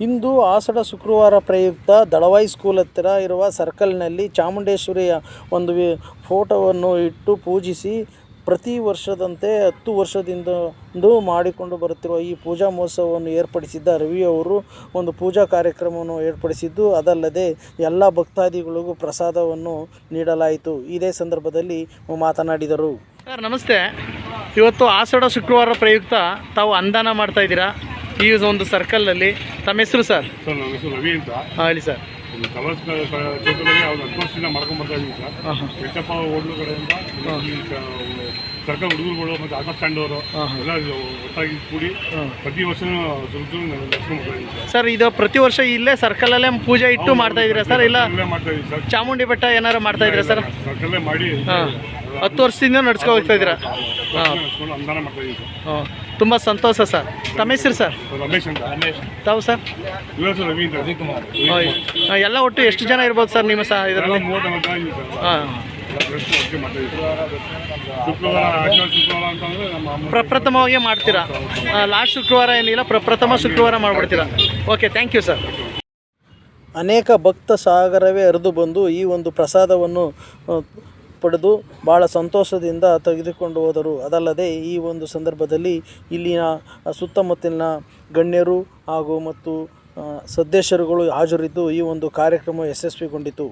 ಇಂದು ಆಷಾಢ ಶುಕ್ರವಾರ ಪ್ರಯುಕ್ತ ದಳವಾಯಿ ಸ್ಕೂಲ್ ಹತ್ತಿರ ಇರುವ ಸರ್ಕಲ್ನಲ್ಲಿ ಚಾಮುಂಡೇಶ್ವರಿಯ ಒಂದು ಫೋಟೋವನ್ನು ಇಟ್ಟು ಪೂಜಿಸಿ ಪ್ರತಿ ವರ್ಷದಂತೆ 10 ವರ್ಷದಿಂದ ಮಾಡಿಕೊಂಡು ಬರುತ್ತಿರುವ ಈ ಪೂಜಾ ಮಹೋತ್ಸವವನ್ನು ಏರ್ಪಡಿಸಿದ್ದ ರವಿಯವರು ಒಂದು ಪೂಜಾ ಕಾರ್ಯಕ್ರಮವನ್ನು ಏರ್ಪಡಿಸಿದ್ದು, ಅದಲ್ಲದೆ ಎಲ್ಲ ಭಕ್ತಾದಿಗಳಿಗೂ ಪ್ರಸಾದವನ್ನು ನೀಡಲಾಯಿತು. ಇದೇ ಸಂದರ್ಭದಲ್ಲಿ ಮಾತನಾಡಿದರು. ಸರ್ ನಮಸ್ತೆ. ಇವತ್ತು ಆಷಾಢ ಶುಕ್ರವಾರ ಪ್ರಯುಕ್ತ ತಾವು ಅನುದಾನ ಮಾಡ್ತಾ ಇದ್ದೀರಾ ಈ ಒಂದು ಸರ್ಕಲ್ನಲ್ಲಿ. ತಮ್ಮ ಹೆಸರು ಸರ್? ಸರ್ ನನ್ನ ಹೆಸರು ರವಿ ಅಂತ. ಹೇಳಿ ಸರ್. ಒಂದು ಕಲರ್ಸ್ ಕ್ಷೇತ್ರದಲ್ಲಿ ಅವ್ರು 10 ವರ್ಷದಿಂದ ಮಾಡ್ಕೊಂಡು ಬರ್ತಾ ಇದ್ದೀವಿ ಸರ್. ಕೆಟ್ಟಪ್ಪ ಹೋಟ್ಲು ಕಡೆಯಿಂದ ಸರ್ಕಲ್ ಹುಡುಗರುಗಳು ಮತ್ತು ಆಟೋ ಸ್ಟ್ಯಾಂಡ್ ಅವರು ಎಲ್ಲ ಒಟ್ಟಾಗಿ ಕೂಡಿ ಪ್ರತಿ ವರ್ಷ ನಡೆಸ್ಕೊಂಡು ಬರ್ತಾ ಇದ್ದೀವಿ ಸರ್. ಇದು ಪ್ರತಿ ವರ್ಷ ಇಲ್ಲೇ ಸರ್ಕಲಲ್ಲೇ ಪೂಜೆ ಇಟ್ಟು ಮಾಡ್ತಾ ಇದ್ದೀರಾ ಸರ್? ಇಲ್ಲ ಮಾಡ್ತಾ ಇದ್ದೀವಿ ಸರ್. ಚಾಮುಂಡಿ ಬೆಟ್ಟ ಏನಾರು ಮಾಡ್ತಾ ಇದ್ದೀರಾ ಸರ್? ಸರ್ಕಲ್ಲೇ ಮಾಡಿ 10 ವರ್ಷದಿಂದ ನಡ್ಸ್ಕೊ ಹೋಗ್ತಾ ಇದ್ದೀರಾ? ಅನುದಾನ ಮಾಡ್ತಾ ಇದ್ದೀವಿ ಸರ್. ತುಂಬ ಸಂತೋಷ ಸರ್. ತಮ್ಮ ಹೆಸರು ಸರ್? ರಮೇಶ್ ಅಂತ. ತಾವು ಸರ್? ರವಿ ಅಂತ. ಎಲ್ಲ ಒಟ್ಟು ಎಷ್ಟು ಜನ ಇರ್ಬೋದು ಸರ್ ನಿಮ್ಮ ಇದರಲ್ಲಿ? 30 ಜನ ಇದ್ದೀವಿ ಸರ್. ಹಾಂ. ಪ್ರಪ್ರಥಮವಾಗಿ ಮಾಡ್ತೀರಾ? ಲಾಸ್ಟ್ ಶುಕ್ರವಾರ ಏನಿಲ್ಲ, ಪ್ರಪ್ರಥಮ ಶುಕ್ರವಾರ ಮಾಡಿಬಿಡ್ತೀರಾ? Okay, thank you sir. ಅನೇಕ ಭಕ್ತ ಸಾಗರವೇ ಹರಿದು ಬಂದು ಈ ಒಂದು ಪ್ರಸಾದವನ್ನು ಪಡೆದು ಭಾಳ ಸಂತೋಷದಿಂದ ತೆಗೆದುಕೊಂಡು ಹೋದರು. ಅದಲ್ಲದೆ ಈ ಒಂದು ಸಂದರ್ಭದಲ್ಲಿ ಇಲ್ಲಿನ ಸುತ್ತಮುತ್ತಲಿನ ಗಣ್ಯರು ಹಾಗೂ ಮತ್ತು ಸದಸ್ಯರುಗಳು ಹಾಜರಿದ್ದು ಈ ಒಂದು ಕಾರ್ಯಕ್ರಮ ಯಶಸ್ವಿಗೊಂಡಿತು.